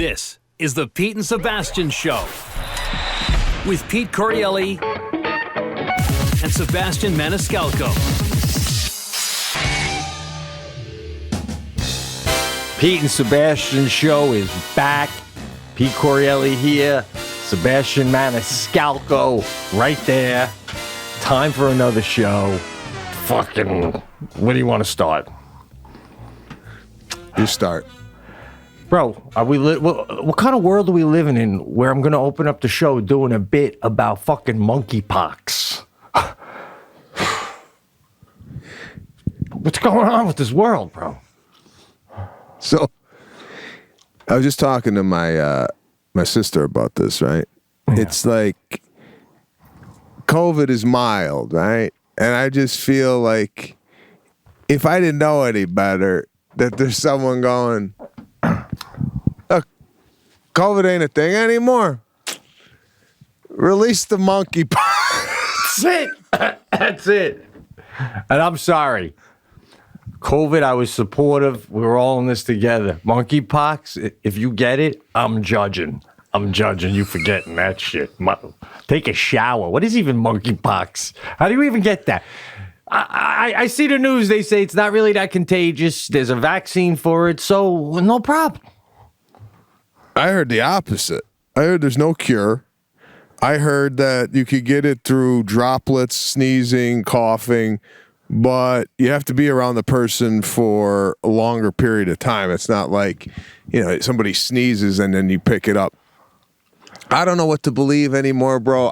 This is the Pete and Sebastian Show with Pete Correale and Sebastian Maniscalco. Pete and Sebastian Show is back. Pete Correale here. Sebastian Maniscalco right there. Time for another show. Fucking, where do you want to start? You start. Bro, are we what kind of world are we living in where I'm going to open up the show doing a bit about fucking monkeypox? What's going on with this world, bro? So, I was just talking to my sister about this, right? Yeah. It's like COVID is mild, right? And I just feel like if I didn't know any better, that there's someone going, look, COVID ain't a thing anymore. Release the monkeypox. That's it. That's it. And I'm sorry. COVID, I was supportive. We were all in this together. Monkeypox, if you get it, I'm judging. I'm judging you for getting that shit. Take a shower. What is even monkeypox? How do you even get that? I see the news. They say it's not really that contagious. There's a vaccine for it, so no problem. I heard the opposite. I heard there's no cure. I heard that you could get it through droplets, sneezing, coughing, but you have to be around the person for a longer period of time. It's not like, somebody sneezes and then you pick it up. I don't know what to believe anymore, bro.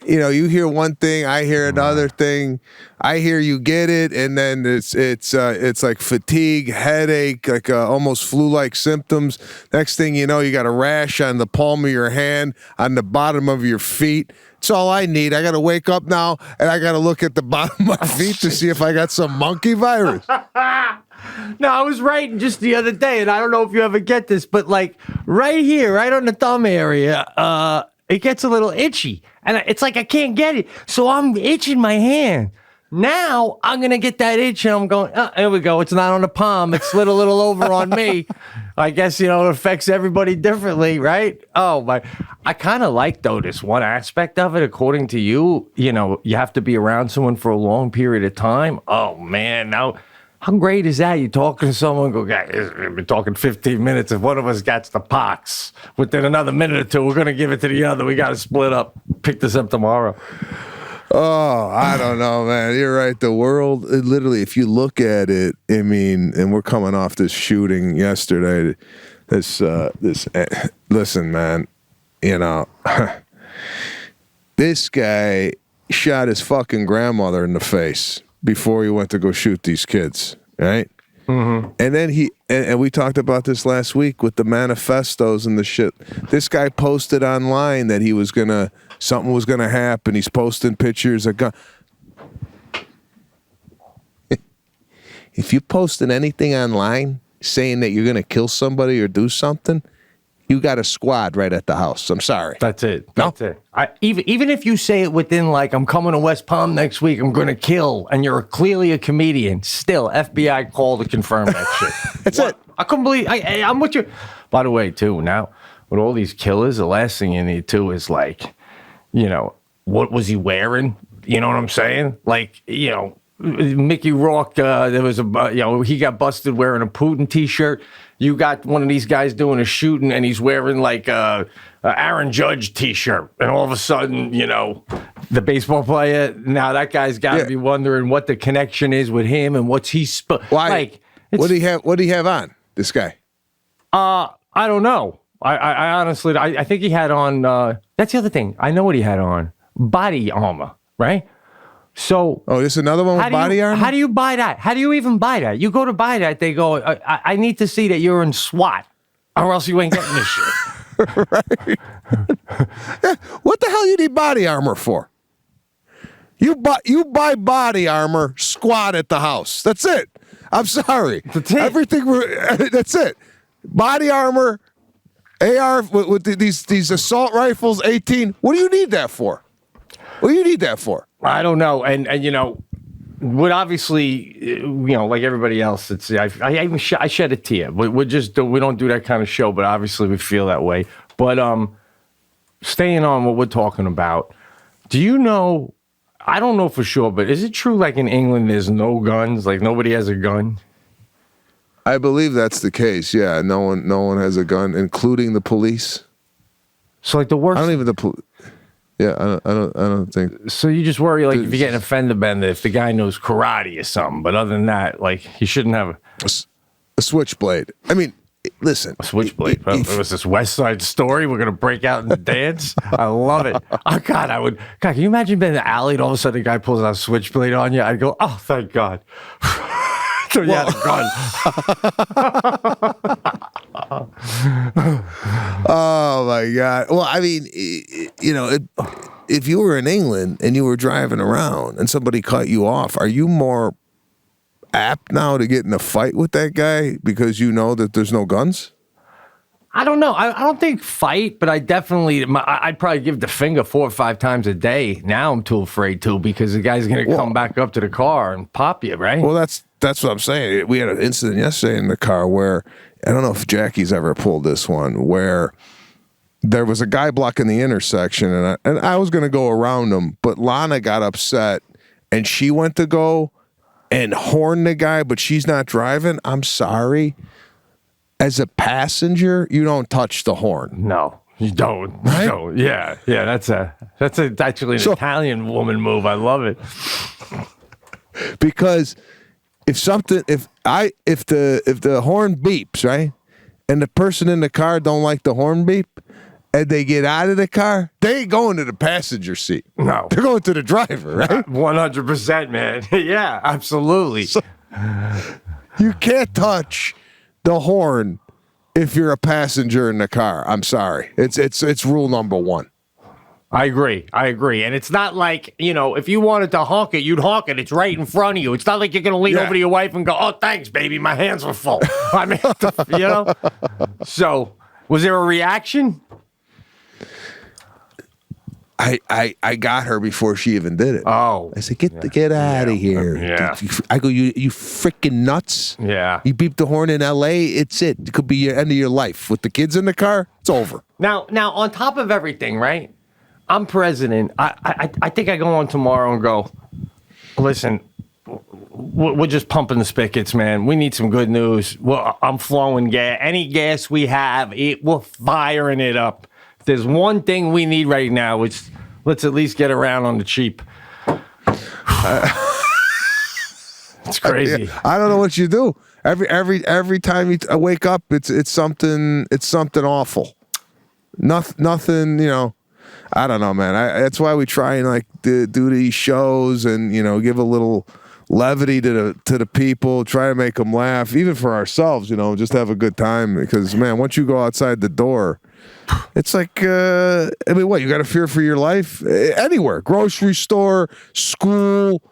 You hear one thing, I hear another thing. I hear you get it, and then it's like fatigue, headache, like almost flu-like symptoms. Next thing you know, you got a rash on the palm of your hand, on the bottom of your feet. It's all I need. I got to wake up now, and I got to look at the bottom of my feet to see if I got some monkey virus. No, I was writing just the other day, and I don't know if you ever get this, but like right here, right on the thumb area, it gets a little itchy, and it's like I can't get it, so I'm itching my hand. Now I'm gonna get that itch, and I'm going, there we go. It's not on the palm. It's slid a little over on me. I guess it affects everybody differently, right? Oh my! I kind of like though this one aspect of it. According to you, you have to be around someone for a long period of time. Oh man, now. How great is that? You talking to someone, go, guys, we've been talking 15 minutes. If one of us gets the pox, within another minute or two, we're going to give it to the other. We got to split up, pick this up tomorrow. Oh, I don't know, man. You're right. The world, literally, if you look at it, and we're coming off this shooting yesterday. Listen, man, this guy shot his fucking grandmother in the face before he went to go shoot these kids, right? Mm-hmm. And then and we talked about this last week with the manifestos and the shit. This guy posted online that something was gonna happen. He's posting pictures of gun. If you posted anything online saying that you're gonna kill somebody or do something, you got a squad right at the house. I'm sorry. That's it. No? That's it. Even if you say it within I'm coming to West Palm next week, I'm going to kill, and you're clearly a comedian, still, FBI call to confirm that shit. That's it. I couldn't believe, I'm with you. By the way, too, now, with all these killers, the last thing you need, too, is what was he wearing? You know what I'm saying? Mickey Rourke, there was he got busted wearing a Putin t-shirt. You got one of these guys doing a shooting, and he's wearing a Aaron Judge t-shirt, and all of a sudden, the baseball player. Now that guy's got to be wondering what the connection is with him, and what's he why? What do he have? What do he have on? This guy? I don't know. I honestly, I think he had on. That's the other thing. I know what he had on. Body armor, right? So, this is another one with body armor? How do you buy that? How do you even buy that? You go to buy that, they go, I need to see that you're in SWAT, or else you ain't getting this shit. Right. What the hell you need body armor for? You buy body armor, squat at the house. That's it. I'm sorry. That's it. That's it. Body armor, AR with these assault rifles, 18. What do you need that for? What do you need that for? I don't know. And would obviously, like everybody else, it's I even I shed a tear. We don't do that kind of show, but obviously we feel that way. But staying on what we're talking about, do you know? I don't know for sure, but is it true? Like in England, there's no guns. Like nobody has a gun. I believe that's the case. Yeah, no one has a gun, including the police. So like the worst. I don't even Yeah, I don't think. So you just worry, like, if you get an offender bender, if the guy knows karate or something. But other than that, like, he shouldn't have a switchblade. I mean, listen. A switchblade. It was this West Side Story. We're going to break out and dance. I love it. Oh, God, God, can you imagine being in the alley and all of a sudden a guy pulls out a switchblade on you? I'd go, oh, thank God. So you had a gun. Oh my God! Well, I mean, if you were in England and you were driving around and somebody cut you off, are you more apt now to get in a fight with that guy because you know that there's no guns? I don't know. I don't think fight, but I'd probably give the finger 4 or 5 times a day. Now I'm too afraid to because the guy's going to come back up to the car and pop you, right? Well, that's what I'm saying. We had an incident yesterday in the car where, I don't know if Jackie's ever pulled this one, where there was a guy blocking the intersection and I was going to go around him, but Lana got upset and she went to go and horn the guy, but she's not driving. I'm sorry. As a passenger, you don't touch the horn. No, you don't. Right? No. Yeah. That's actually an Italian woman move. I love it. Because if the horn beeps, right, and the person in the car don't like the horn beep, and they get out of the car, they ain't going to the passenger seat. No, they're going to the driver, right? 100%, man. Yeah, absolutely. So, you can't touch the horn if you're a passenger in the car. I'm sorry. It's rule number 1. I agree. And it's not like, if you wanted to honk it, you'd honk it. It's right in front of you. It's not like you're going to lean over to your wife and go, oh, thanks, baby. My hands were full. I mean, So, was there a reaction? I got her before she even did it. Oh. I said, get out of here. Yeah. I go, you freaking nuts. Yeah. You beep the horn in L.A., it's it. It could be your end of your life. With the kids in the car, it's over. Now, on top of everything, right? I'm president. I think I go on tomorrow and go, listen, we're just pumping the spigots, man. We need some good news. Well, I'm flowing gas. Any gas we have, we're firing it up. If there's one thing we need right now, it's let's at least get around on the cheap. It's crazy. I don't know what you do. Every time you wake up, it's something awful. Nothing, I don't know, man. That's why we try and do these shows and give a little levity to the people, try to make them laugh, even for ourselves, just have a good time. Because man, once you go outside the door, it's like what, you got to fear for your life anywhere, grocery store, school.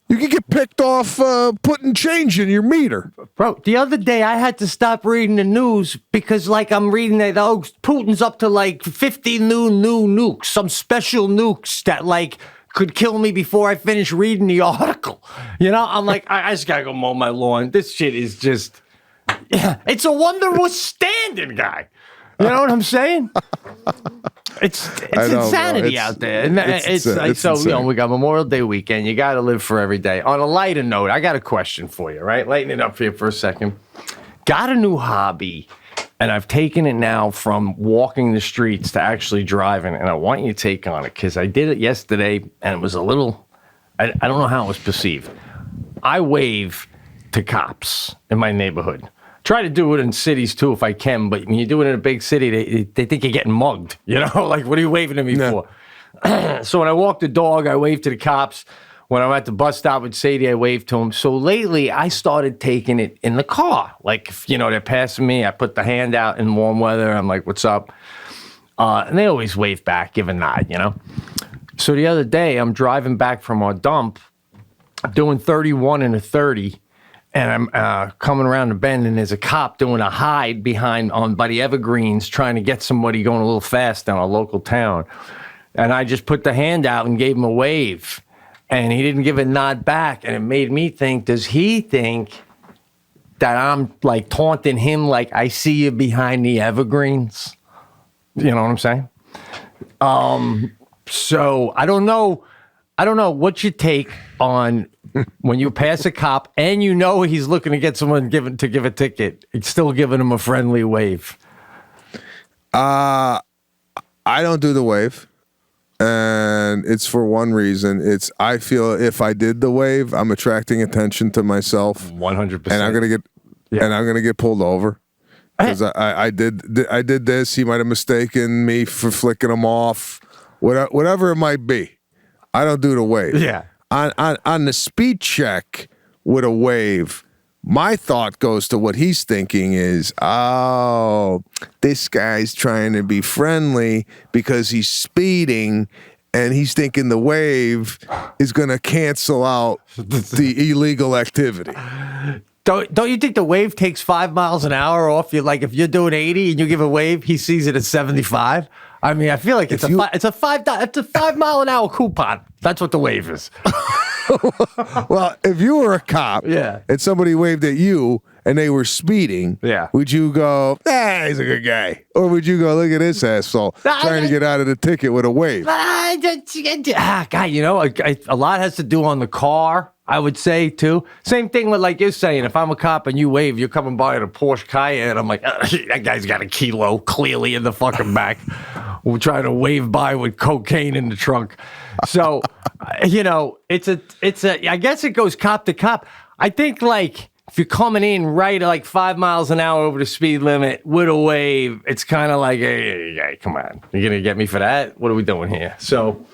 You can get picked off putting change in your meter. Bro, the other day I had to stop reading the news because I'm reading that Putin's up to 50 new nukes, some special nukes that could kill me before I finish reading the article. I'm like, I just gotta go mow my lawn. This shit is just, it's a wonder we're standing, guy. You know what I'm saying? It's insanity out there. And it's insane. We got Memorial Day weekend. You got to live for every day. On a lighter note, I got a question for you, right? Lighten it up here for a second. Got a new hobby, and I've taken it now from walking the streets to actually driving, and I want you to take on it because I did it yesterday, and it was a little, I don't know how it was perceived. I wave to cops in my neighborhood. Try to do it in cities too if I can, but when you do it in a big city, they think you're getting mugged. What are you waving to me for? So when I walk the dog, I wave to the cops. When I'm at the bus stop with Sadie, I wave to them. So lately, I started taking it in the car. If they're passing me, I put the hand out in warm weather. I'm like, what's up? And they always wave back, give a nod, So the other day, I'm driving back from our dump, doing 31 and a 30. And I'm coming around the bend, and there's a cop doing a hide by the Evergreens, trying to get somebody going a little fast down a local town. And I just put the hand out and gave him a wave. And he didn't give a nod back. And it made me think, does he think that I'm like taunting him like I see you behind the evergreens? You know what I'm saying? So I don't know. What's your take on when you pass a cop and you know he's looking to get someone to give a ticket, it's still giving him a friendly wave? I don't do the wave. And it's for one reason. I feel if I did the wave, I'm attracting attention to myself. 100%. And I'm gonna get pulled over because I did this. He might have mistaken me for flicking him off, whatever it might be. I don't do the wave. Yeah. On the speed check with a wave, my thought goes to what he's thinking is, oh, this guy's trying to be friendly because he's speeding, and he's thinking the wave is going to cancel out the illegal activity. Don't you think the wave takes 5 miles an hour off you? Like if you're doing 80 and you give a wave, he sees it at 75. I mean, I feel like it's a 5 mile an hour coupon. That's what the wave is. Well, if you were a cop and somebody waved at you and they were speeding, would you go, he's a good guy? Or would you go, look at this asshole trying to get out of the ticket with a wave? God, you know, a lot has to do on the car, I would say, too. Same thing with, like you're saying, if I'm a cop and you wave, you're coming by in a Porsche Cayenne, I'm like, that guy's got a kilo clearly in the fucking back. We're trying to wave by with cocaine in the trunk. So, you know, it's a, I guess it goes cop to cop. I think, like, if you're coming in right at like 5 miles an hour over the speed limit with a wave, it's kind of like, hey, come on. You're going to get me for that? What are we doing here? So,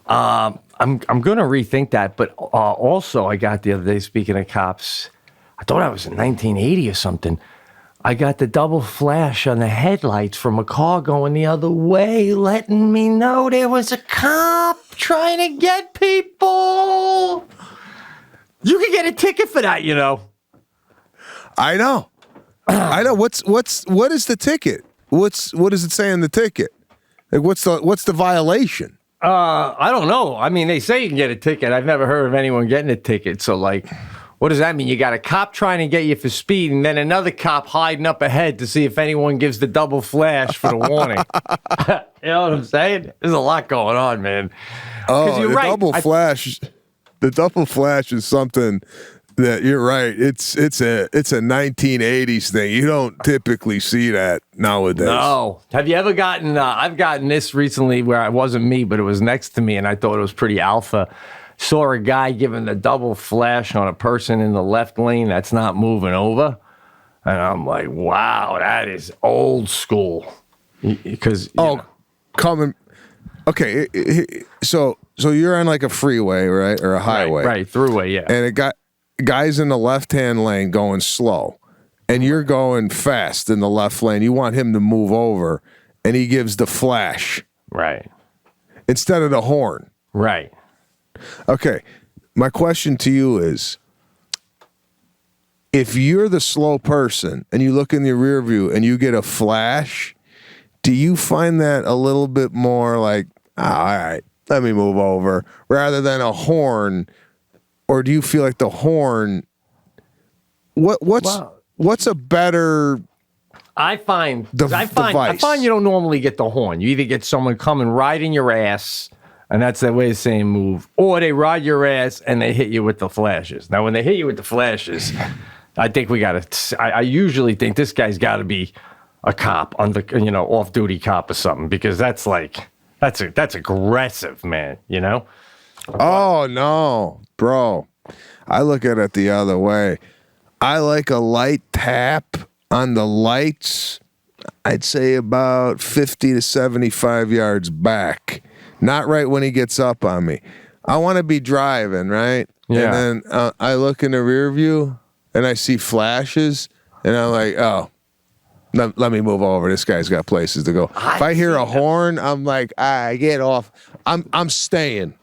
I'm going to rethink that. But also, I got the other day, speaking of cops, I thought I was in 1980 or something. I got the double flash on the headlights from a car going the other way, letting me know there was a cop trying to get people. You can get a ticket for that, you know. I know. I know. What is the ticket? What does it say on the ticket? Like, what's the violation? I don't know. I mean, they say you can get a ticket. I've never heard of anyone getting a ticket. So, like, what does that mean? You got a cop trying to get you for speed, and then another cop hiding up ahead to see if anyone gives the double flash for the warning. You know what I'm saying? There's a lot going on, man. Oh, you're right. The double flash is something that you're right. It's a 1980s thing. You don't typically see that nowadays. No. Have you ever gotten? I've gotten this recently where it wasn't me, but it was next to me, and I thought it was pretty alpha. Saw a guy giving the double flash on a person in the left lane that's not moving over, and I'm like, wow, that is old school. Because coming. Okay, so you're on like a freeway, right, or a highway, right, throughway, yeah, and it got guys in the left-hand lane going slow, and you're going fast in the left lane. You want him to move over, and he gives the flash, right, instead of the horn, right. Okay, my question to you is, if you're the slow person and you look in the rear view and you get a flash, do you find that a little bit more like, all right, let me move over, rather than a horn? Or do you feel like the horn, what's a better I find device? You don't normally get the horn. You either get someone coming right in your ass, and that's their way of saying move, or they ride your ass and they hit you with the flashes. Now, when they hit you with the flashes, I think I usually think this guy's got to be a cop, off-duty cop or something, because that's aggressive, man, you know? Oh, no, bro. I look at it the other way. I like a light tap on the lights, I'd say about 50 to 75 yards back. Not right when he gets up on me. I want to be driving, right? Yeah. And then I look in the rear view and I see flashes, and I'm like, oh, let me move over. This guy's got places to go. If I hear a horn, I'm like, get off. I'm staying.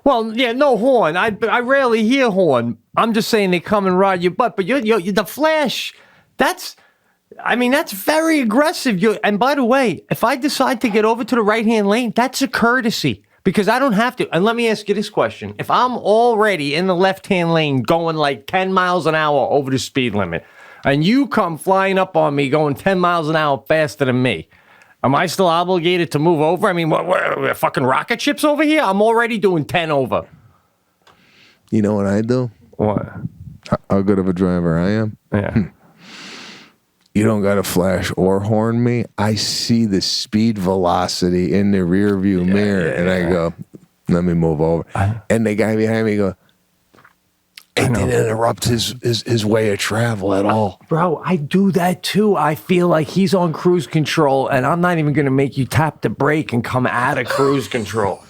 Well, yeah, no horn. I rarely hear horn. I'm just saying they come and ride your butt. But you're the flash, that's very aggressive. And by the way, if I decide to get over to the right-hand lane, that's a courtesy. Because I don't have to. And let me ask you this question. If I'm already in the left-hand lane going like 10 miles an hour over the speed limit, and you come flying up on me going 10 miles an hour faster than me, am I still obligated to move over? I mean, what fucking rocket ships over here? I'm already doing 10 over. You know what I do? What? How good of a driver I am? Yeah. You don't got to flash or horn me. I see the speed velocity in the rear view mirror, and I go, let me move over. And the guy behind me go, it didn't interrupt his way of travel at all. Bro, I do that too. I feel like he's on cruise control, and I'm not even going to make you tap the brake and come out of cruise control.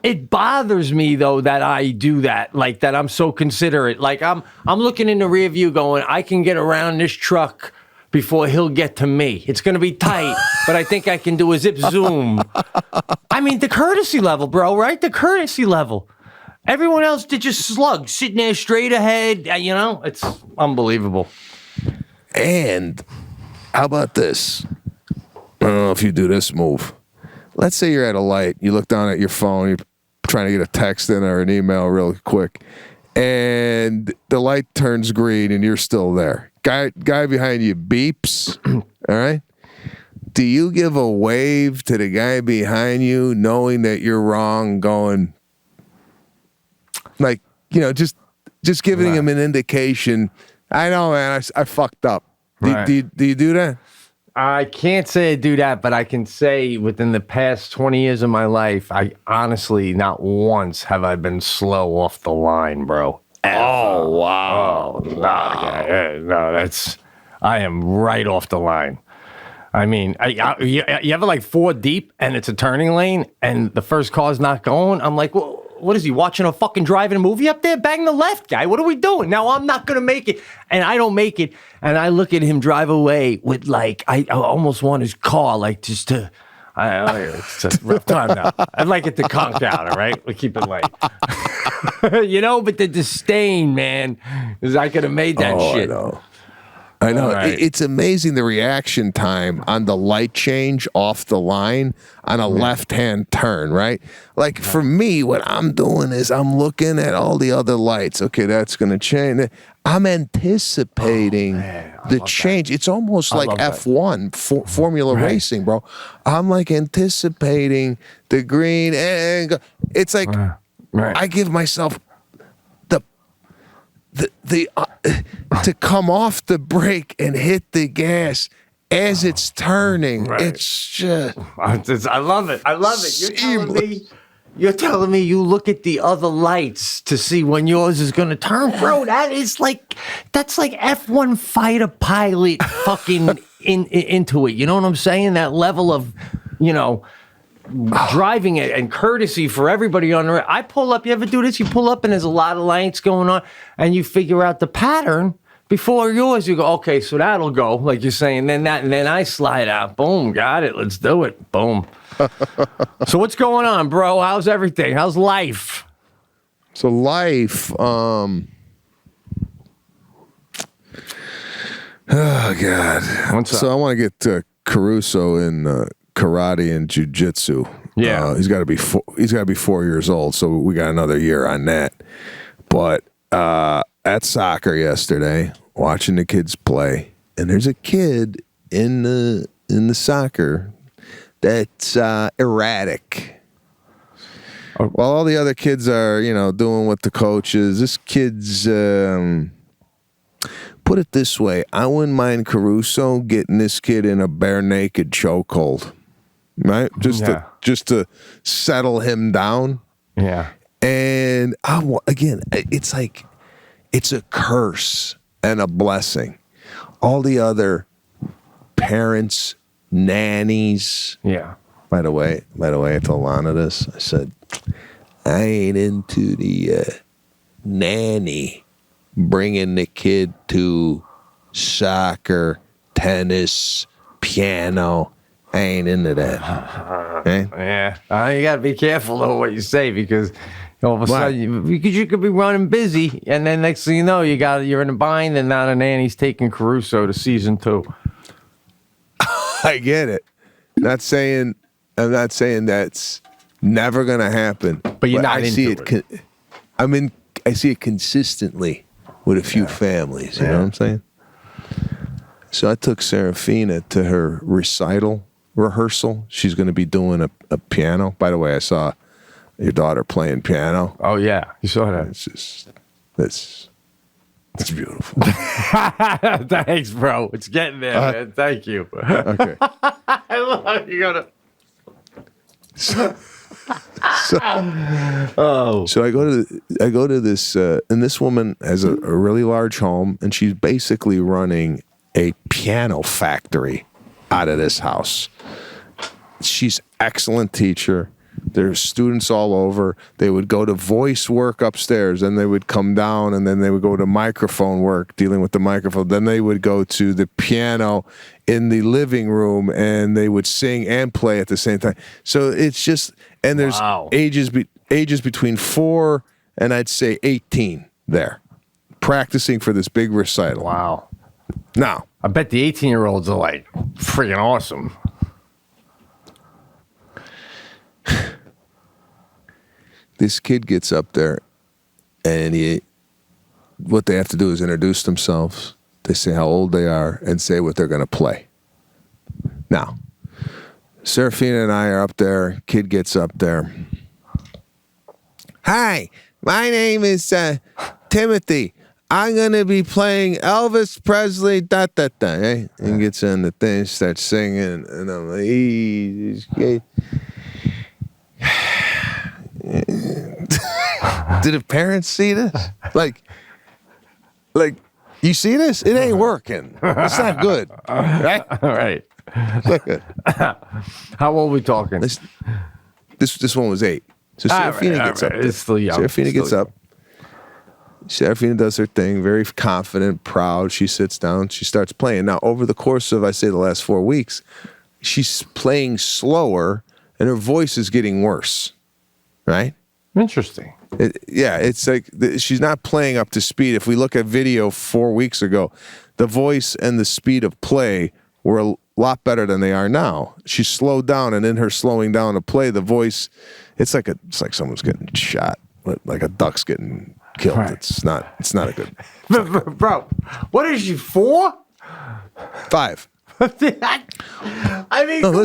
It bothers me though that I do that, like that I'm so considerate. Like I'm looking in the rear view going, I can get around this truck before he'll get to me. It's going to be tight, but I think I can do a zip zoom. I mean, the courtesy level, bro, right? The courtesy level. Everyone else did just slug, sitting there straight ahead. You know, it's unbelievable. And how about this? I don't know if you do this move. Let's say you're at a light. You look down at your phone. You're trying to get a text in or an email real quick. And the light turns green and you're still there. Guy behind you beeps. All right? Do you give a wave to the guy behind you knowing that you're wrong, going, like, you know, just giving him an indication, I know, man, I fucked up. Do you do that? I can't say I do that, but I can say within the past 20 years of my life, I honestly, not once have I been slow off the line, bro. Ever. Oh, wow. Oh, no, I am right off the line. I mean, you ever like 4 deep and it's a turning lane and the first car's not going? I'm like, well, what is he watching a fucking driving movie up there? Bang the left, guy. What are we doing? Now I'm not going to make it. And I don't make it. And I look at him drive away with like, I almost want his car, like just to, it's a rough time now. I'd like it to conk out, all right? We'll keep it light. You know, but the disdain, man, is I could have made that shit. I know. Right. It's amazing the reaction time on the light change off the line on a left-hand turn, right? Like for me, what I'm doing is I'm looking at all the other lights. Okay, that's going to change. I'm anticipating the change. That. It's almost like F1, Formula Racing, bro. I'm like anticipating the green. And it's like I give myself to come off the brake and hit the gas as it's turning. Right. It's just I love it. I love it. You're telling me you look at the other lights to see when yours is going to turn, bro. That's like F1 fighter pilot fucking into it. You know what I'm saying? That level of, you know, driving it and courtesy for everybody on the road. I pull up. You ever do this? You pull up and there's a lot of lights going on, and you figure out the pattern before yours. You go, okay, so that'll go, like you're saying. Then I slide out. Boom, got it. Let's do it. Boom. So what's going on, bro? How's everything? How's life? So life. Oh God. What's up? So I want to get to Caruso in karate and jiu-jitsu. Yeah. He's got to be 4 years old, so we got another year on that. But at soccer yesterday, watching the kids play, and there's a kid in the soccer that's erratic. While all the other kids are, you know, doing what the coach is, this kid's put it this way, I wouldn't mind Caruso getting this kid in a bare naked chokehold. Right? Just to settle him down. Yeah. And again, it's like it's a curse and a blessing. All the other parents, nannies. Yeah. By the way, I told Lana this. I said, I ain't into the nanny bringing the kid to soccer, tennis, piano. I ain't into that. Okay? Yeah. You got to be careful, though, what you say, because all of a sudden, you could be running busy, and then next thing you know, you're in a bind, and now the nanny's taking Caruso to season 2. I get it. I'm not saying that's Never gonna happen. But you're not I see into it. I see it consistently with a few families. You know what I'm saying? So I took Serafina to her recital rehearsal. She's going to be doing a piano. By the way, I saw your daughter playing piano. Oh yeah, you saw that. It's beautiful. Thanks, bro. It's getting there, man. Thank you. Okay. I love you. So I go to this, and this woman has a really large home, and she's basically running a piano factory out of this house. She's excellent teacher. There's students all over. They would go to voice work upstairs, and they would come down, and then they would go to microphone work, dealing with the microphone. Then they would go to the piano in the living room, and they would sing and play at the same time. So it's just, and there's ages between 4 and I'd say 18 there, practicing for this big recital. Wow. Now, I bet the 18-year-olds are like freaking awesome. This kid gets up there, and what they have to do is introduce themselves. They say how old they are and say what they're going to play. Now, Serafina and I are up there. Kid gets up there. Hi, my name is Timothy. I'm going to be playing Elvis Presley, eh? And gets on the thing, starts singing, and I'm like, do the parents see this? Like, you see this? It ain't working. It's not good. Right? All right. It's not good. How old are we talking? This one was 8. So Serafina gets up. It's still young. Serafina gets up. Serafina does her thing, very confident, proud. She sits down. She starts playing. Now, over the course of, I say, the last 4 weeks, she's playing slower, and her voice is getting worse. Right? Interesting. It's like she's not playing up to speed. If we look at video 4 weeks ago, the voice and the speed of play were a lot better than they are now. She slowed down, and in her slowing down to play, the voice, it's like someone's getting shot, like a duck's getting killed. Right. It's not a good. Bro, what is she, 4? 5. I mean, come on.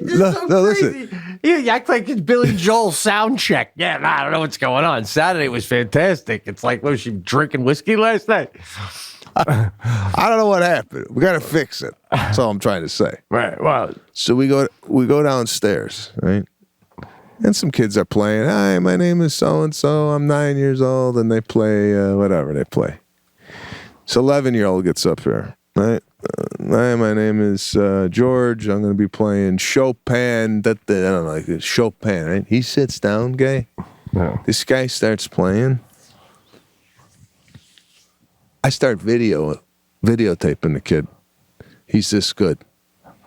This is so crazy. Listen. You act like it's Billy Joel's sound check. Yeah, I don't know what's going on. Saturday was fantastic. It's like, was she drinking whiskey last night? I don't know what happened. We got to fix it. That's all I'm trying to say. Right. Well, so we go downstairs, right? And some kids are playing. Hi, my name is so and so. I'm 9 years old, and they play whatever they play. So 11-year-old gets up here, right? Hi, my name is George. I'm going to be playing Chopin. I don't know, like Chopin, right? He sits down, guy. No. This guy starts playing. I start videotaping the kid. He's this good.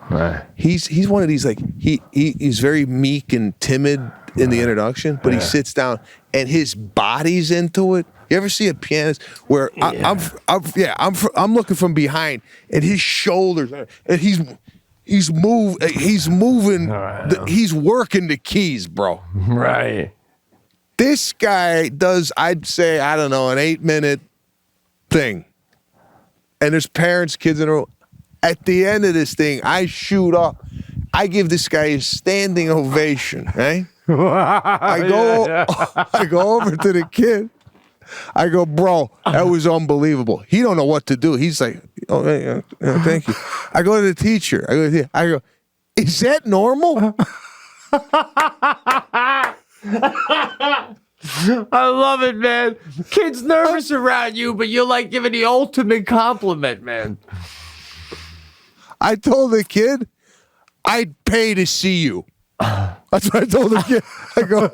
Right. He's one of these, like, he's very meek and timid in the introduction, but he sits down and his body's into it. You ever see a pianist where I'm looking from behind and his shoulders and he's moving, he's working the keys, bro. Right. This guy does, I'd say, I don't know, an 8-minute thing, and there's parents, kids in a row. At the end of this thing, I shoot up. I give this guy a standing ovation, right? I go over to the kid. I go, bro, that was unbelievable. He don't know what to do. He's like, oh, thank you. I go to the teacher. I go, is that normal? I love it, man. Kid's nervous around you, but you're like giving the ultimate compliment, man. I told the kid, I'd pay to see you. That's what I told the kid. I go,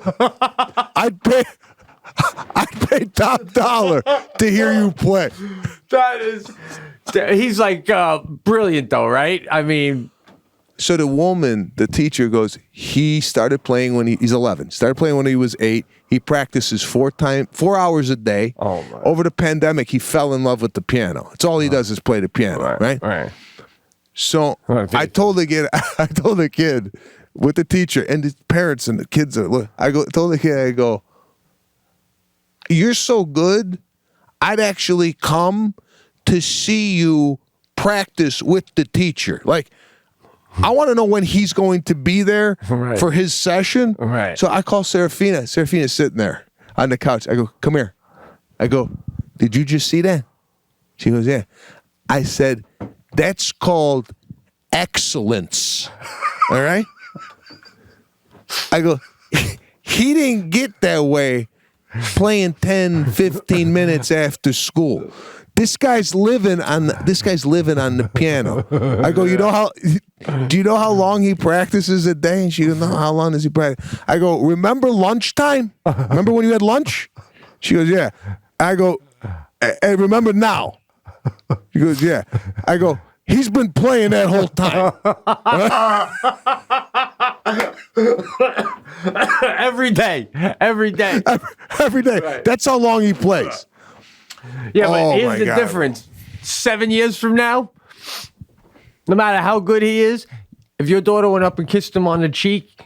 I'd pay top dollar to hear you play. He's like brilliant though, right? I mean. So the teacher goes, he started playing when he's 11. Started playing when he was 8. He practices 4 hours a day. Oh my. Over the pandemic, he fell in love with the piano. It's all he does is play the piano, right? Right. So I told the kid, with the teacher and the parents and the kids are. Look, told the kid, I go, you're so good. I'd actually come to see you practice with the teacher. Like, I want to know when he's going to be there for his session. Right. So I call Serafina. Serafina's sitting there on the couch. I go, come here. I go, did you just see that? She goes, yeah. I said, that's called excellence. All right? I go, he didn't get that way playing 10, 15 minutes after school. This guy's living on the piano. I go, do you know how long he practices a day? And she goes, no, how long does he practice? I go, remember lunchtime? Remember when you had lunch? She goes, yeah. I go, and remember now? She goes, yeah. I go, he's been playing that whole time. Every day. Every day. Right. That's how long he plays. Yeah, but here's the difference. 7 years from now, no matter how good he is, if your daughter went up and kissed him on the cheek,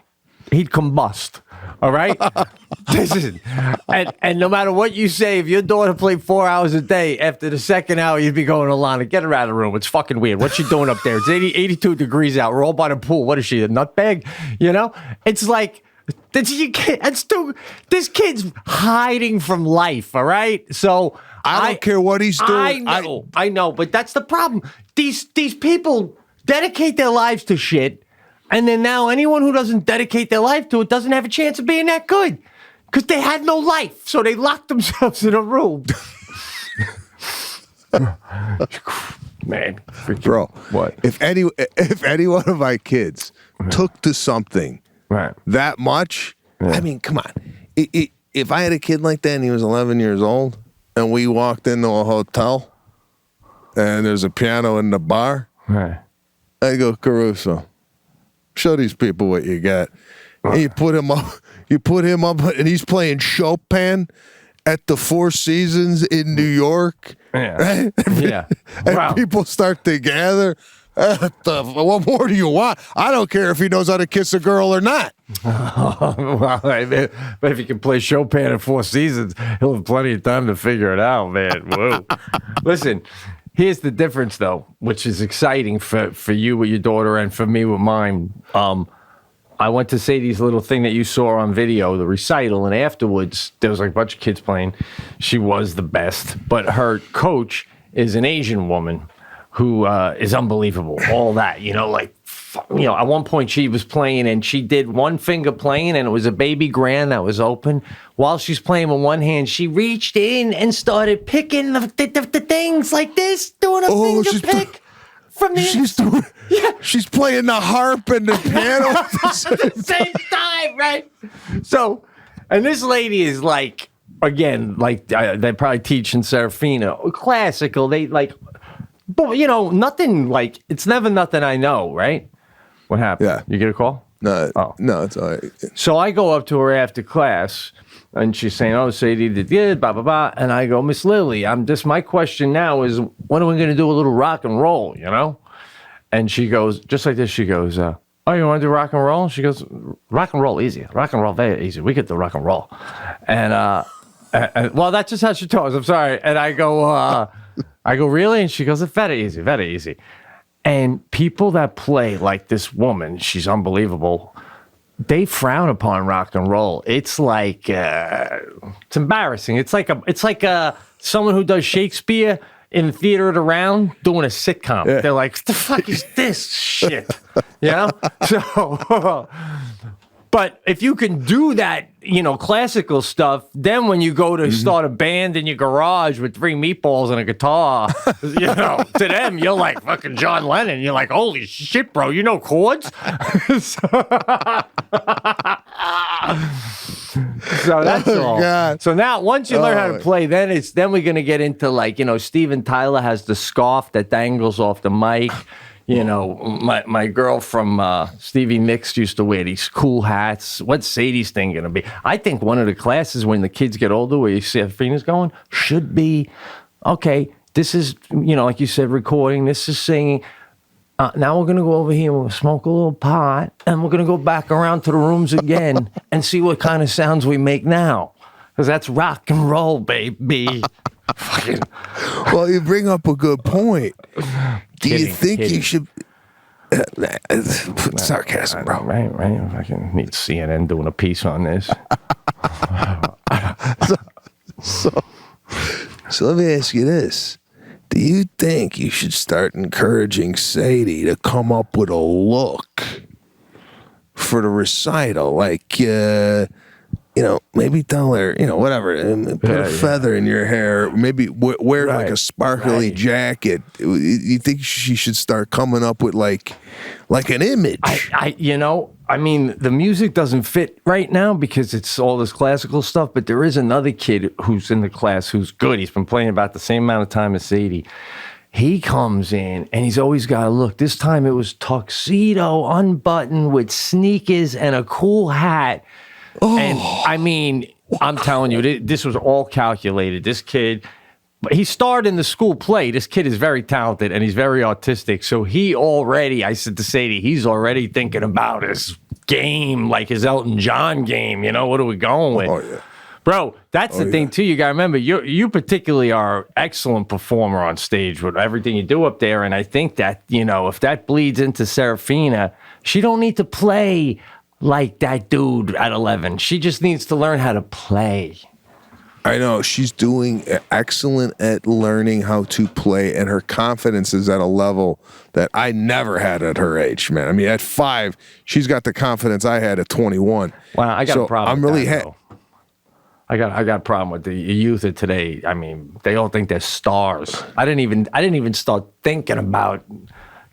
he'd combust. All right? Listen, and no matter what you say, if your daughter played 4 hours a day, after the second hour, you'd be going, Alana, get her out of the room. It's fucking weird. What's she doing up there? It's 82 degrees out. We're all by the pool. What is she, a nutbag? You know? It's like, this kid's hiding from life, all right? So I don't care what he's doing. I know, but that's the problem. These people dedicate their lives to shit, and then now anyone who doesn't dedicate their life to it doesn't have a chance of being that good because they had no life, so they locked themselves in a room. Man, bro, what? If any one of my kids took to something that much, I mean, come on. If I had a kid like that and he was 11 years old and we walked into a hotel and there's a piano in the bar, I go, Caruso, show these people what you got. And you put him up and he's playing Chopin at the Four Seasons in New York. Yeah. Right? And people start to gather. What more do you want? I don't care if he knows how to kiss a girl or not. Well, but if he can play Chopin at Four Seasons, he'll have plenty of time to figure it out, man. Whoa. Listen, here's the difference, though, which is exciting for you with your daughter and for me with mine. I went to say these little thing that you saw on video, the recital, and afterwards there was like a bunch of kids playing. She was the best, but her coach is an Asian woman who is unbelievable. All that, at one point she was playing and she did one finger playing and it was a baby grand that was open. While she's playing with one hand, she reached in and started picking the things like this, doing a finger pick. She's playing the harp and the piano at the same time, right? So, and this lady is like, again, like they probably teach in Serafina, classical. They like, but nothing like, it's never nothing I know, right? What happened? Yeah. You get a call? No, it's all right. So I go up to her after class, and she's saying, "Oh, Sadie did good, blah blah blah." And I go, "Miss Lily, my question now is, when are we going to do a little rock and roll?" And she goes, just like this. She goes, "Oh, you want to do rock and roll?" She goes, "Rock and roll easy. Rock and roll very easy. We get the rock and roll." And well, that's just how she talks. I'm sorry. And I go, "Really?" And she goes, "It's very easy, very easy." And people that play like this woman, she's unbelievable. They frown upon rock and roll. It's like it's embarrassing. It's like someone who does Shakespeare in the theater of the round doing a sitcom. Yeah. They're like, "What the fuck is this shit?" So, but if you can do that, classical stuff, then when you go to start a band in your garage with 3 meatballs and a guitar, to them, you're like fucking John Lennon. You're like, "Holy shit, bro, you know chords?" So that's all. God. So now, once you learn how to play, then we're gonna get into like, Steven Tyler has the scarf that dangles off the mic. My girl from Stevie Nicks used to wear these cool hats. What's Sadie's thing going to be? I think one of the classes when the kids get older, where you see Serafina's going, should be, okay, this is, like you said, recording. This is singing. now we're gonna go over here. We'll smoke a little pot, and we're gonna go back around to the rooms again and see what kind of sounds we make now, because that's rock and roll, baby. Fucking Well, you bring up a good point. Do you think you should? Sarcasm, bro. Right. I can need CNN doing a piece on this. So let me ask you this. Do you think you should start encouraging Sadie to come up with a look for the recital? Like, maybe tell her, whatever, and put a feather in your hair. Maybe wear like a sparkly jacket. You think she should start coming up with like an image? I mean, the music doesn't fit right now because it's all this classical stuff, but there is another kid who's in the class who's good. He's been playing about the same amount of time as Sadie. He comes in and he's always got a look. This time it was tuxedo, unbuttoned with sneakers and a cool hat. Oh. And I mean, I'm telling you, this was all calculated. This kid, he starred in the school play. This kid is very talented and he's very autistic. So I said to Sadie, he's already thinking about his game, like his Elton John game. What are we going with? Oh, yeah. Bro, that's the thing, too. You got to remember, you particularly are an excellent performer on stage with everything you do up there. And I think that, if that bleeds into Serafina, she don't need to play like that dude at 11. She just needs to learn how to play. I know. She's doing excellent at learning how to play, and her confidence is at a level that I never had at her age, man. I mean, at 5, she's got the confidence I had at 21. Wow, I got a problem I'm with really that, I got a problem with the youth of today. I mean, they all think they're stars. I didn't even start thinking about,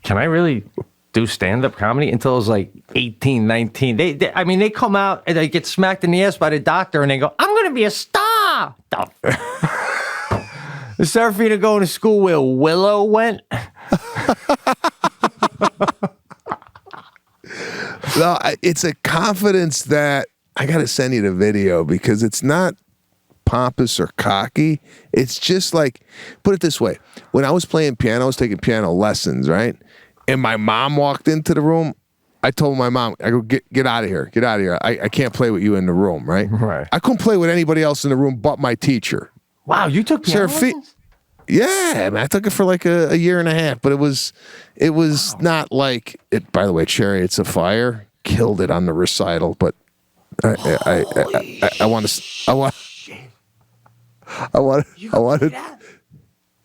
can I really do stand-up comedy until I was like 18, 19. They come out and they get smacked in the ass by the doctor and they go, I'm going to be a star. Is Serafina going to school where Willow went? No, it's a confidence that I got to send you the video because it's not pompous or cocky. It's just like, put it this way. When I was playing piano, I was taking piano lessons, right? And my mom walked into the room. I told my mom, I go, get out of here. Get out of here. I can't play with you in the room, right? Right. I couldn't play with anybody else in the room but my teacher. Wow, you took piano lessons? Yeah, man, I took it for like a year and a half, but it was not like it. By the way, Chariots of Fire killed it on the recital, but I want to.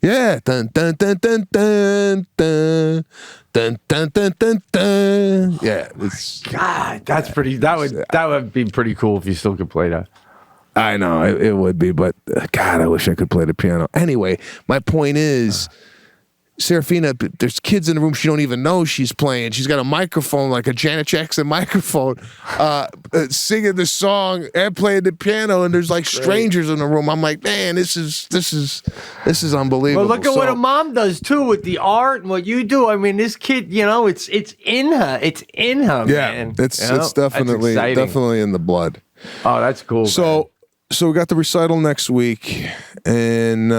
Yeah, dun dun dun dun dun dun dun dun dun dun dun. Yeah, it's God. That's pretty. That would be pretty cool if you still could play that. I know it would be, but God, I wish I could play the piano. Anyway, my point is, Serafina, there's kids in the room she don't even know she's playing. She's got a microphone, like a Janet Jackson microphone, singing the song and playing the piano, and there's like strangers in the room. I'm like, man, this is unbelievable. Well, look at what a mom does too with the art and what you do. I mean, this kid, it's in her. It's in her, man. Yeah, it's definitely in the blood. Oh, that's cool. So we got the recital next week, and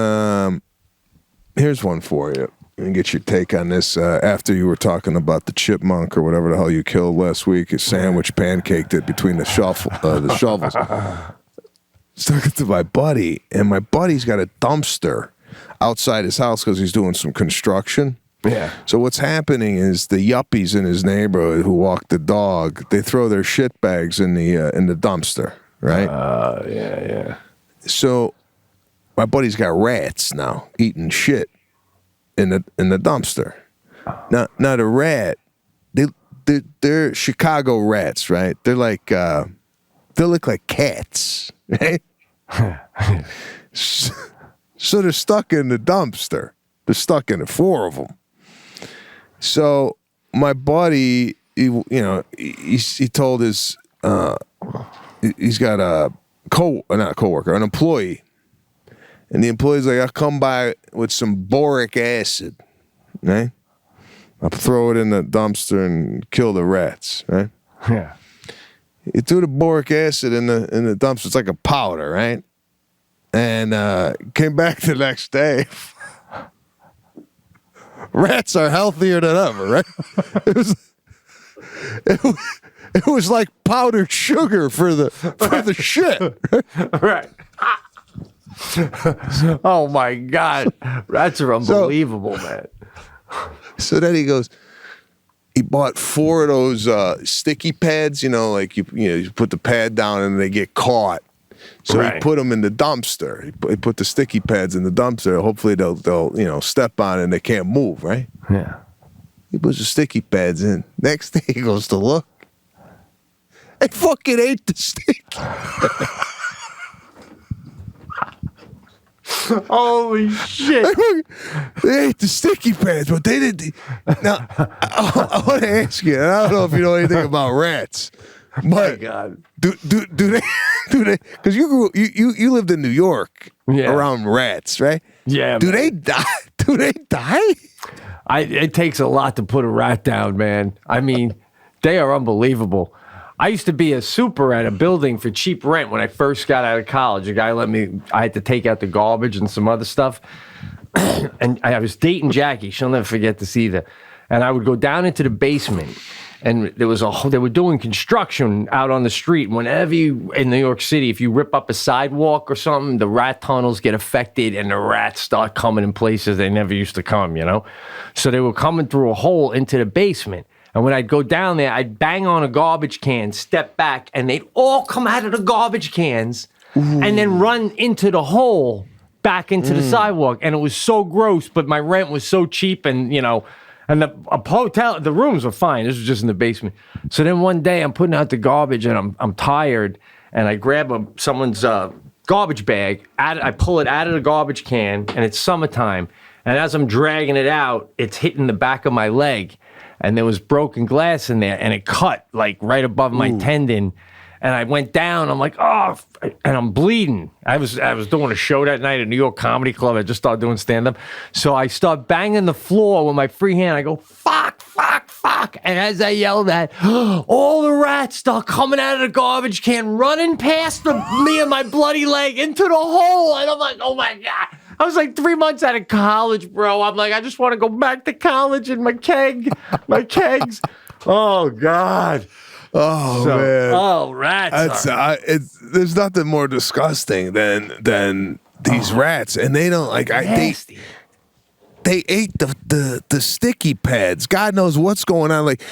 here's one for you. And get your take on this. After you were talking about the chipmunk or whatever the hell you killed last week, a sandwich pancaked it between the shovels. Stuck it to my buddy, and my buddy's got a dumpster outside his house because he's doing some construction. Yeah. So what's happening is the yuppies in his neighborhood who walk the dog, they throw their shit bags in the dumpster, right? Yeah. So my buddy's got rats now eating shit in the dumpster. Now the rat, they're Chicago rats, right? They're like they look like cats, right? So they're stuck in the dumpster. They're stuck in it, 4 of them. So my buddy, he told his he's got not a coworker, an employee. And the employee's like, I'll come by with some boric acid, right? I'll throw it in the dumpster and kill the rats, right? Yeah. He threw the boric acid in the dumpster. It's like a powder, right? And came back the next day. rats are healthier than ever, right? It was like powdered sugar for the shit. Right. Oh my God, rats are unbelievable, man. So then he goes. He bought 4 of those sticky pads, like you put the pad down and they get caught. So he put them in the dumpster. He put the sticky pads in the dumpster. Hopefully they'll step on it and they can't move, right? Yeah. He puts the sticky pads in. Next thing he goes to look. They fucking ate the sticky. Holy shit. They ate the sticky pads, but they didn't. Now, I want to ask you, and I don't know if you know anything about rats, but my God. do they, because you lived in New York around rats, right? Yeah. Do they die? Do they die? It takes a lot to put a rat down, man. I mean, they are unbelievable. I used to be a super at a building for cheap rent when I first got out of college. A guy I had to take out the garbage and some other stuff. And I was dating Jackie. She'll never forget this either. And I would go down into the basement, and they were doing construction out on the street. Whenever in New York City, if you rip up a sidewalk or something, the rat tunnels get affected and the rats start coming in places they never used to come, So they were coming through a hole into the basement. And when I'd go down there, I'd bang on a garbage can, step back, and they'd all come out of the garbage cans and then run into the hole back into the sidewalk. And it was so gross, but my rent was so cheap, and and the rooms were fine. This was just in the basement. So then one day I'm putting out the garbage and I'm tired, and I grab someone's garbage bag. I pull it out of the garbage can, and it's summertime. And as I'm dragging it out, it's hitting the back of my leg. And there was broken glass in there, and it cut like right above my tendon. And I went down. I'm like, oh, and I'm bleeding. I was doing a show that night at New York Comedy Club. I just started doing stand-up. So I start banging the floor with my free hand. I go, fuck, fuck, fuck. And as I yell that, all the rats start coming out of the garbage can, running past me and my bloody leg into the hole. And I'm like, oh my God. I was like 3 months out of college, bro. I'm like, I just want to go back to college and my kegs. Oh, God. Oh, man. Oh, rats. There's nothing more disgusting than these rats. And they don't, nasty. They ate the sticky pads. God knows what's going on. Like,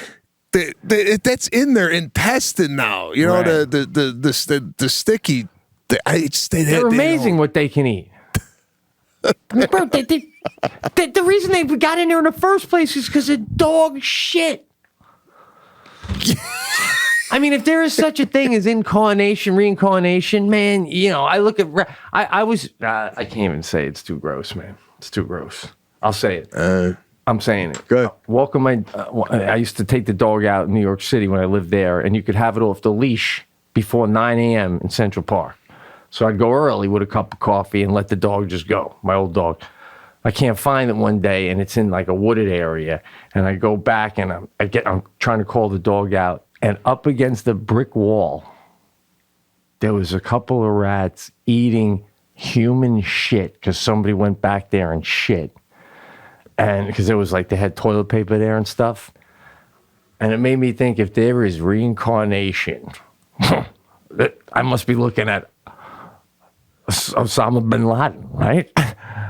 that's in their intestine now. The sticky. They're amazing what they can eat. Bro, the reason they got in there in the first place is because of dog shit. I mean, if there is such a thing as reincarnation, man, I look at... I can't even say it's too gross, man. It's too gross. I'll say it. I'm saying it. Good. I used to take the dog out in New York City when I lived there, and you could have it off the leash before 9 a.m. in Central Park. So I'd go early with a cup of coffee and let the dog just go, my old dog. I can't find it one day, and it's in like a wooded area. And I go back, and I'm trying to call the dog out. And up against the brick wall, there was a couple of rats eating human shit because somebody went back there and shit. And because it was like they had toilet paper there and stuff. And it made me think, if there is reincarnation, I must be looking at Osama bin Laden, right?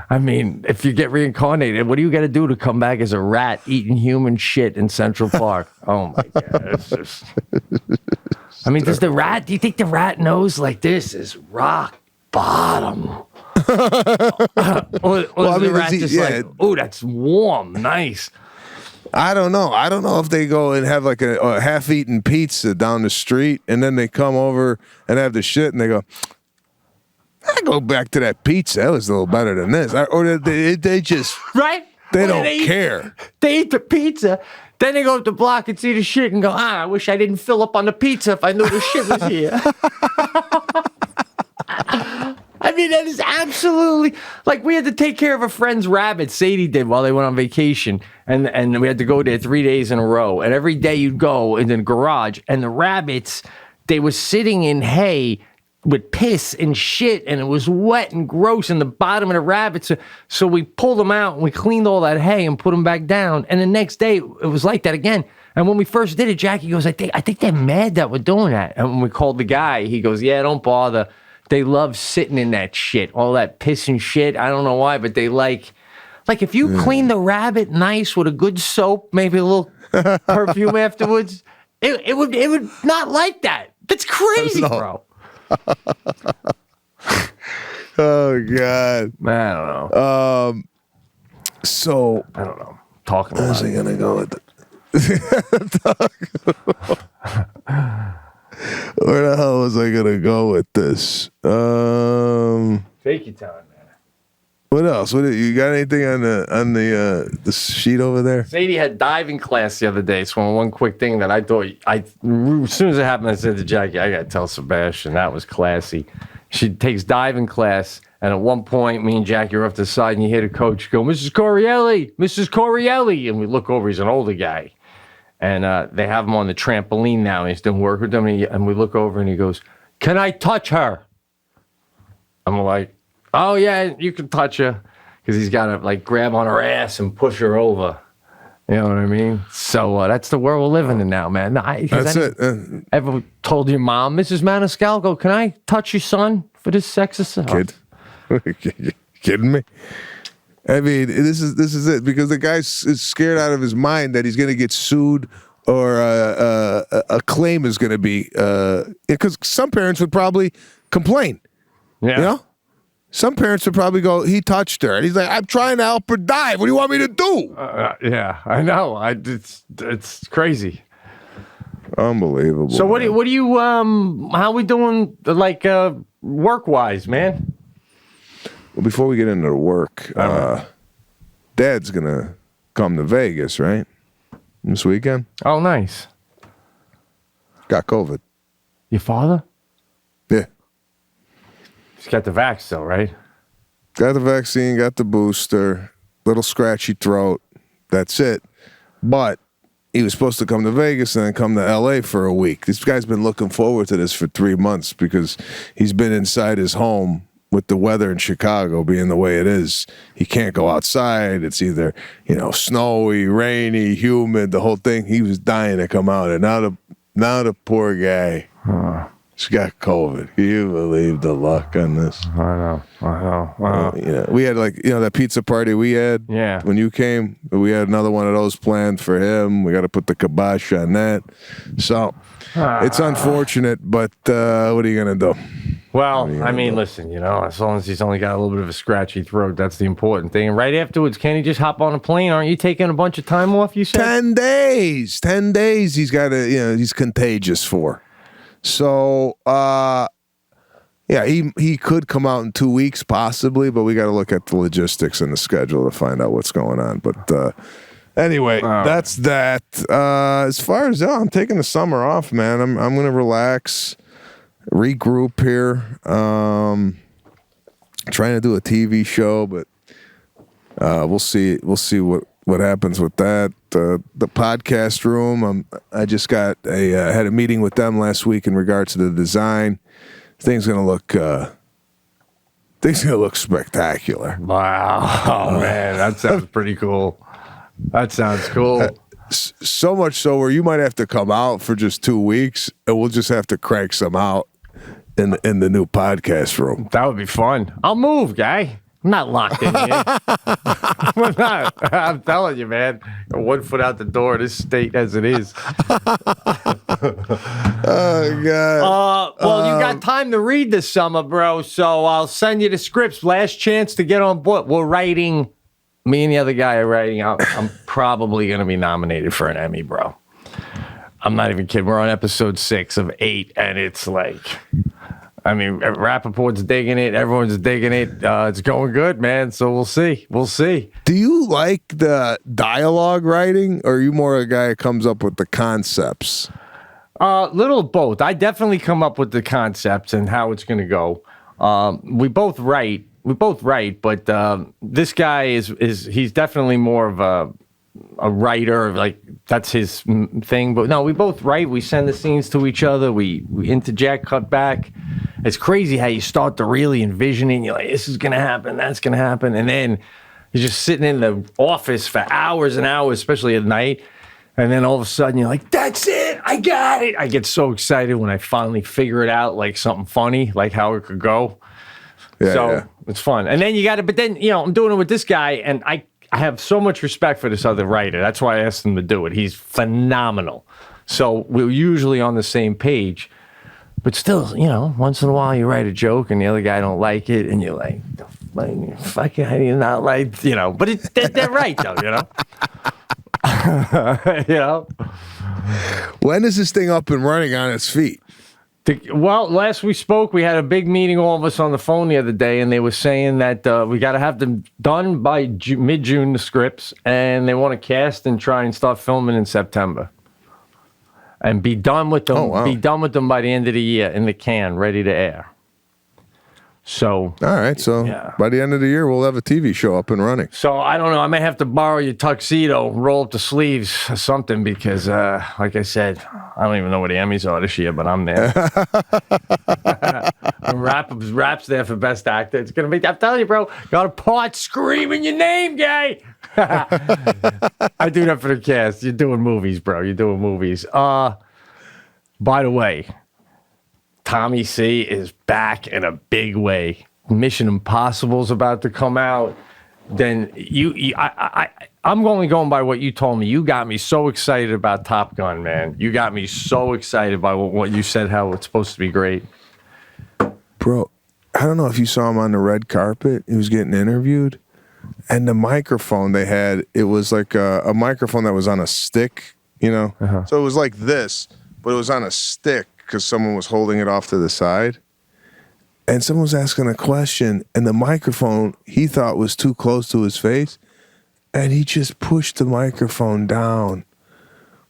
I mean, if you get reincarnated, what do you got to do to come back as a rat eating human shit in Central Park? Oh my God, it's just... I mean, do you think the rat knows, like, this is rock bottom? Or the rat just like, oh, that's warm, nice. I don't know. I don't know if they go and have like a half-eaten pizza down the street, and then they come over and have the shit, and they go, I go back to that pizza. That was a little better than this. Or they just... Right? They don't care. They eat the pizza. Then they go up the block and see the shit and go, I wish I didn't fill up on the pizza if I knew the shit was here. I mean, that is absolutely... Like, we had to take care of a friend's rabbit, Sadie did, while they went on vacation. And we had to go there 3 days in a row. And every day you'd go in the garage, and the rabbits, they were sitting in hay with piss and shit, and it was wet and gross in the bottom of the rabbits. So we pulled them out and we cleaned all that hay and put them back down. And the next day it was like that again. And when we first did it, Jackie goes, I think they're mad that we're doing that. And when we called the guy, he goes, yeah, don't bother. They love sitting in that shit, all that piss and shit. I don't know why, but they like if you clean the rabbit nice with a good soap, maybe a little perfume afterwards, it would not like that. That's crazy, bro. Oh God. I don't know. So I don't know. Talking where's about he gonna go with Where the hell was I gonna go with this? Take your time, man. What else? You got anything on the sheet over there? Sadie had diving class the other day. So one quick thing that I thought as soon as it happened, I said to Jackie, I gotta tell Sebastian that was classy. She takes diving class, and at one point, me and Jackie are off to the side, and you hear the coach go, Mrs. Correale, and we look over. He's an older guy, and they have him on the trampoline now. And he's doing work with them, and we look over, and he goes, "Can I touch her?" I'm like, "Oh yeah, you can touch her," because he's got to like grab on her ass and push her over. You know what I mean? So that's the world we're living in now, man. That's it. Ever told your mom, Mrs. Maniscalco, can I touch your son for this exercise? Kid, you kidding me? I mean, this is it, because the guy's is scared out of his mind that he's going to get sued, or a claim is going to be, because some parents would probably complain. Yeah. You know? Some parents would probably go, he touched her. And he's like, I'm trying to help her dive. What do you want me to do? Yeah, I know. It's crazy. Unbelievable. So what do you how we doing like work wise, man? Well, before we get into the work, Dad's going to come to Vegas, right? This weekend. Oh, nice. Got COVID. Your father? Yeah. He's got the vax still, right? Got the vaccine, got the booster, little scratchy throat. That's it. But he was supposed to come to Vegas and then come to LA for a week. This guy's been looking forward to this for 3 months, because he's been inside his home with the weather in Chicago being the way it is. He can't go outside. It's either, snowy, rainy, humid, the whole thing. He was dying to come out. And now the poor guy, he's got COVID. Can you believe the luck on this? I know. We had that pizza party we had when you came. We had another one of those planned for him. We got to put the kibosh on that. So it's unfortunate, but what are you going to do? Well, I mean, listen, as long as he's only got a little bit of a scratchy throat, that's the important thing. And right afterwards, can he just hop on a plane? Aren't you taking a bunch of time off, you said? 10 days. 10 days he's got to, he's contagious for. So, he could come out in 2 weeks possibly, but we got to look at the logistics and the schedule to find out what's going on. But anyway, that's that. As far as I'm taking the summer off, man. I'm going to relax, regroup here. Trying to do a TV show, but we'll see. We'll see what happens with that. The podcast room. I just had a meeting with them last week in regards to the design. Things gonna look spectacular. Wow, oh, man, that sounds pretty cool. That sounds cool. So much so where you might have to come out for just 2 weeks, and we'll just have to crank some out in the new podcast room. That would be fun. I'll move, guy. I'm not locked in here. I'm telling you, man. 1 foot out the door, this state as it is. Oh, God. Well, you got time to read this summer, bro, so I'll send you the scripts. Last chance to get on board. We're writing, me and the other guy are writing. I'm probably going to be nominated for an Emmy, bro. I'm not even kidding. We're on episode 6 of 8, and it's like... Rappaport's digging it. Everyone's digging it. It's going good, man. So we'll see. We'll see. Do you like the dialogue writing, or are you more a guy that comes up with the concepts? Little of both. I definitely come up with the concepts and how it's going to go. We both write. But this guy he's definitely more of a writer. Like that's his thing. But no, we both write. We send the scenes to each other. We interject, cut back. it's crazy how you start to really envision it. And you're like, this is gonna happen, that's gonna happen, and then you're just sitting in the office for hours and hours, especially at night. And then all of a sudden you're like, that's it, I got it. I get so excited when I finally figure it out, like something funny, like how it could go. Yeah. It's fun. And then you got to, but then, I'm doing it with this guy, and I have so much respect for this other writer. That's why I asked him to do it. He's phenomenal. So we're usually on the same page. But still, once in a while you write a joke and the other guy don't like it, and you're like, fuck, how do you not like, But they're right, though, When is this thing up and running on its feet? Well, last we spoke, we had a big meeting, all of us on the phone the other day, and they were saying that we got to have them done by mid-June, the scripts, and they want to cast and try and start filming in September. And be done with them. Oh, wow. Be done with them by the end of the year in the can, ready to air. So, all right. So by the end of the year, we'll have a TV show up and running. So I don't know. I may have to borrow your tuxedo, roll up the sleeves or something, because, like I said, I don't even know where the Emmys are this year, but I'm there. Rap's there for Best Actor. It's gonna be. I'm telling you, bro. Got a part screaming your name, gay. I do that for the cast. You're doing movies, bro. You're doing movies. By the way, Tommy C is back in a big way. Mission Impossible's about to come out. Then I'm only going by what you told me. You got me so excited about Top Gun, man. You got me so excited by what you said, how it's supposed to be great. Bro, I don't know if you saw him on the red carpet. He was getting interviewed. And the microphone they had, it was like a microphone that was on a stick, So it was like this, but it was on a stick because someone was holding it off to the side. And someone was asking a question, and the microphone he thought was too close to his face. And he just pushed the microphone down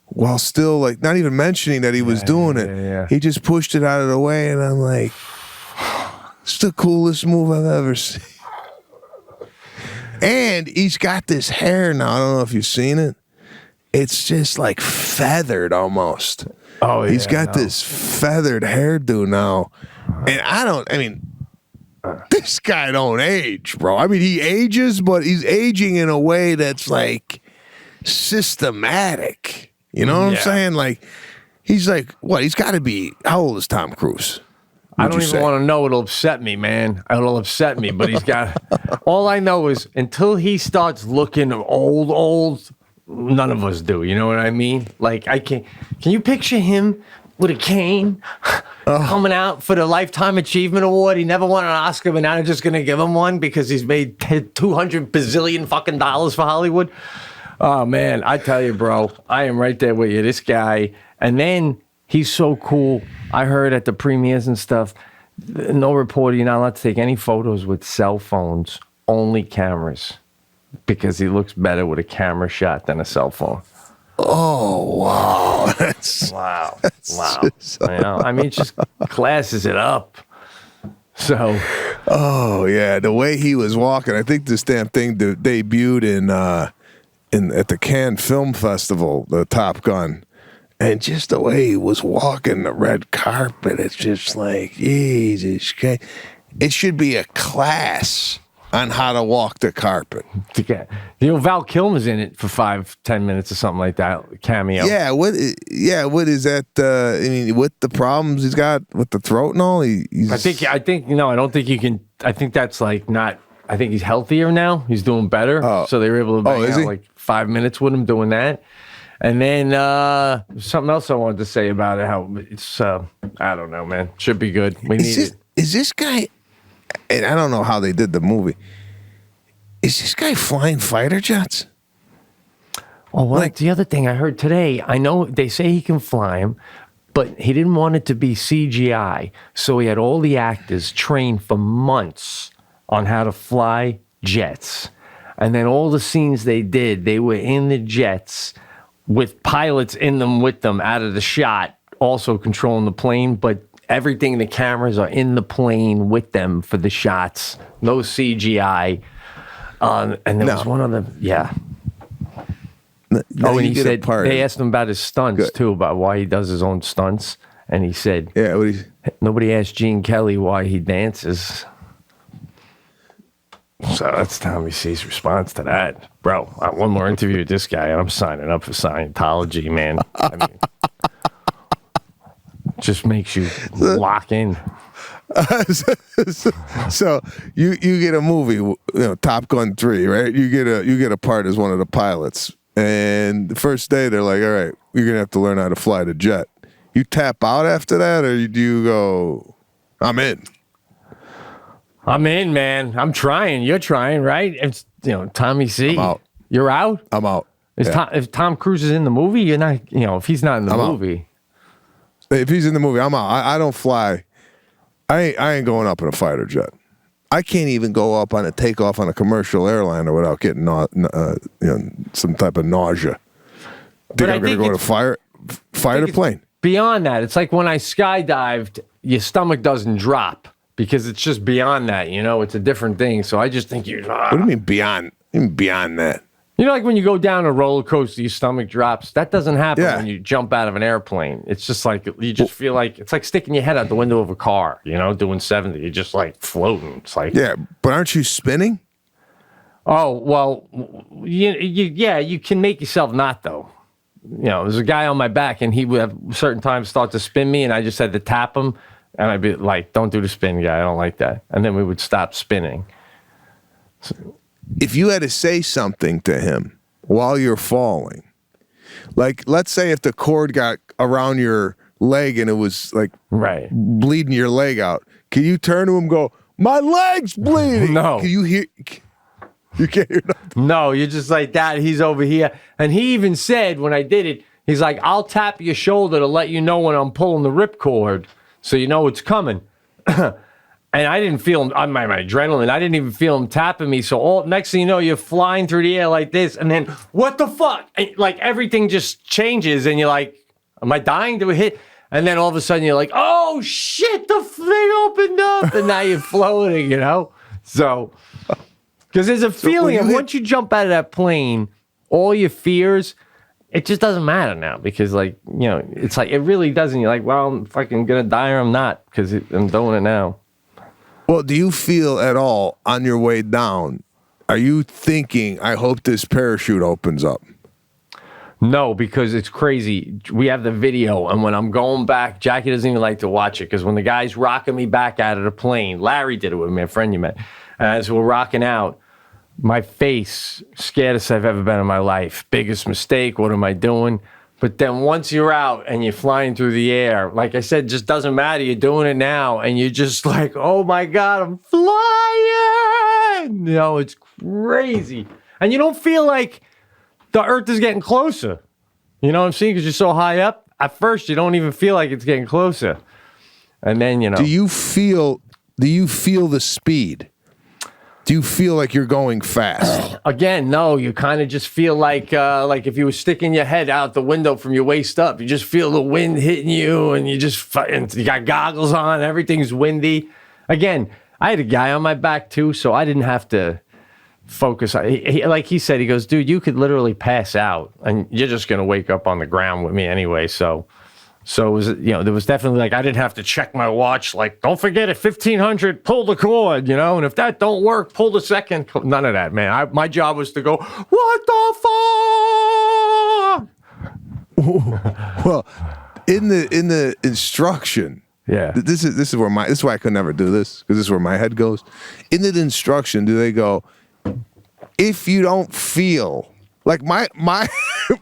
while still, like, not even mentioning that he was doing it. Yeah. He just pushed it out of the way, and I'm like, it's the coolest move I've ever seen. And he's got this hair now. I don't know if you've seen it. It's just like feathered almost. Oh, yeah. He's got this feathered hairdo now. And this guy don't age, bro. I mean, he ages, but he's aging in a way that's like systematic. You know what I'm saying? Like, he's like, what? He's got to be, how old is Tom Cruise? I don't even want to know. It'll upset me, man. It'll upset me, but he's got, all I know is until he starts looking old, none of us do. You know what I mean? Like, can you picture him with a cane coming out for the Lifetime Achievement Award? He never won an Oscar, but now they're just going to give him one because he's made $200 bazillion fucking dollars for Hollywood. Oh, man, I tell you, bro, I am right there with you. This guy, and then he's so cool. I heard at the premieres and stuff, no reporter, you're not allowed to take any photos with cell phones, only cameras, because he looks better with a camera shot than a cell phone. Oh, wow. Wow. Just, I mean, it just classes it up. So. Oh, yeah. The way he was walking, I think this damn thing debuted at the Cannes Film Festival, the Top Gun. And just the way he was walking the red carpet, it's just like, Jesus Christ. It should be a class on how to walk the carpet. Val Kilmer's in it for 5-10 minutes or something like that, cameo. Yeah, what is that? I mean, with the problems he's got with the throat and all, I don't think you can. I think that's like not. I think he's healthier now. He's doing better. Oh. So they were able to bang out like 5 minutes with him doing that. And then something else I wanted to say about it, how it's, I don't know, man. Should be good. We need it. Is this guy, and I don't know how they did the movie, is this guy flying fighter jets? Well, the other thing I heard today, I know they say he can fly them, but he didn't want it to be CGI. So he had all the actors trained for months on how to fly jets. And then all the scenes they did, they were in the jets with pilots in them with them out of the shot, also controlling the plane, but everything, the cameras are in the plane with them for the shots. No CGI. And there was one other, No, and he said, they asked him about his stunts too, about why he does his own stunts. And he said, Yeah, what nobody asked Gene Kelly why he dances. So that's Tommy C's response to that. Bro, one more interview with this guy, and I'm signing up for Scientology, man. I mean, just makes you lock in. So you get a movie, Top Gun 3, right? You get a part as one of the pilots, and the first day they're like, all right, you're gonna have to learn how to fly the jet. You tap out after that, or do you go, I'm in? I'm in, man. I'm trying. You're trying, right? It's Tommy C. I'm out. You're out? I'm out. If Tom Cruise is in the movie, you're not. If he's not in the movie, if he's in the movie, I'm out. I don't fly. I ain't going up in a fighter jet. I can't even go up on a takeoff on a commercial airliner without getting some type of nausea. Think I'm going to go to fighter plane? Beyond that, it's like when I skydived, your stomach doesn't drop because it's just beyond that. It's a different thing. So I just think What do you mean beyond? Beyond that? Like when you go down a roller coaster, your stomach drops. That doesn't happen when you jump out of an airplane. It's just like you just feel like it's like sticking your head out the window of a car. Doing 70. You're just like floating. It's like but aren't you spinning? Oh well, you can make yourself not though. There's a guy on my back, and he would have certain times start to spin me, and I just had to tap him, and I'd be like, "Don't do the spin, guy. I don't like that." And then we would stop spinning. If you had to say something to him while you're falling, like let's say if the cord got around your leg and it was like bleeding your leg out, can you turn to him and go, "My leg's bleeding"? No. Can you hear? You can't hear nothing. No, you're just like that. He's over here. And he even said when I did it, he's like, I'll tap your shoulder to let you know when I'm pulling the ripcord so you know it's coming. And I didn't feel him on my adrenaline. I didn't even feel him tapping me. So next thing you know, you're flying through the air like this. And then, what the fuck? And, like everything just changes. And you're like, am I dying to a hit? And then all of a sudden you're like, oh shit, the thing opened up. And now you're floating, So... Because there's a feeling of once you jump out of that plane, all your fears, it just doesn't matter now. Because, it's like, it really doesn't. You're like, well, I'm fucking going to die or I'm not because I'm doing it now. Well, do you feel at all on your way down, are you thinking, I hope this parachute opens up? No, because it's crazy. We have the video, and when I'm going back, Jackie doesn't even like to watch it because when the guy's rocking me back out of the plane, Larry did it with me, a friend you met, as we're rocking out, my face, scaredest I've ever been in my life. Biggest mistake, what am I doing? But then once you're out and you're flying through the air, like I said, it just doesn't matter. You're doing it now, and you're just like, oh my God, I'm flying! It's crazy. And you don't feel like the Earth is getting closer. You know what I'm saying? Because you're so high up. At first, you don't even feel like it's getting closer. And then, Do you feel the speed? Do you feel like you're going fast? Again, no. You kind of just feel like if you were sticking your head out the window from your waist up. You just feel the wind hitting you, and you got goggles on. Everything's windy. Again, I had a guy on my back too, so I didn't have to focus. Like he said, he goes, dude, you could literally pass out, and you're just gonna wake up on the ground with me anyway. So it was, there was definitely I didn't have to check my watch. Like, don't forget at 1500, pull the cord, and if that don't work, pull the second. None of that, man. My job was to go, what the fuck? Well, in the instruction, this is why I could never do this because this is where my head goes. In the instruction, do they go, if you don't feel like my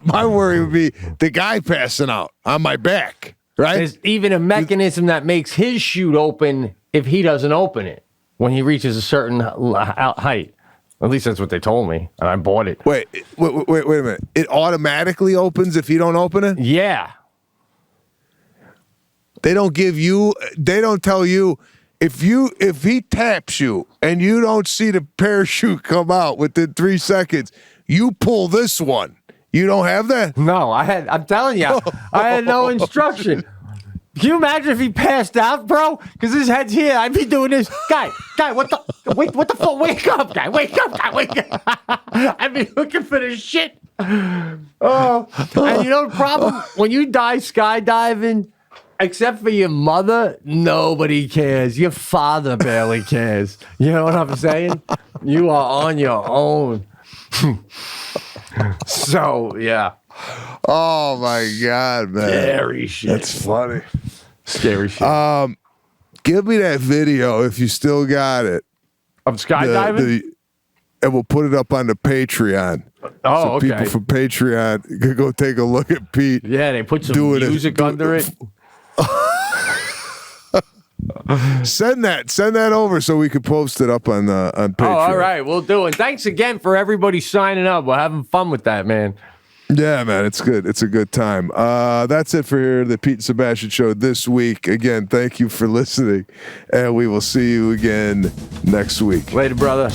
worry would be the guy passing out on my back, right? There's even a mechanism that makes his chute open if he doesn't open it when he reaches a certain height. At least that's what they told me, and I bought it. Wait a minute. It automatically opens if you don't open it? Yeah. They don't tell you if he taps you and you don't see the parachute come out within 3 seconds, you pull this one. You don't have that? No, I'm telling you, I had no instruction. Can you imagine if he passed out, bro? Because his head's here. I'd be doing this. Guy, what the fuck? Wake up, guy. Wake up. I'd be looking for this shit. Oh, and the problem? When you die skydiving except for your mother, nobody cares. Your father barely cares. You know what I'm saying? You are on your own. So, yeah. Oh my God, man. Scary shit. That's funny. Scary shit. Give me that video if you still got it. Of skydiving? And we'll put it up on the Patreon. Oh, so okay. people from Patreon can go take a look at Pete. Yeah, they put some music under it. Send that over so we could post it up on Patreon. Oh, all right, we'll do it. Thanks again for everybody signing up. We're having fun with that, man. Yeah, man, it's good. It's a good time. That's it for here, the Pete and Sebastian Show this week. Again, thank you for listening, and we will see you again next week. Later, brother.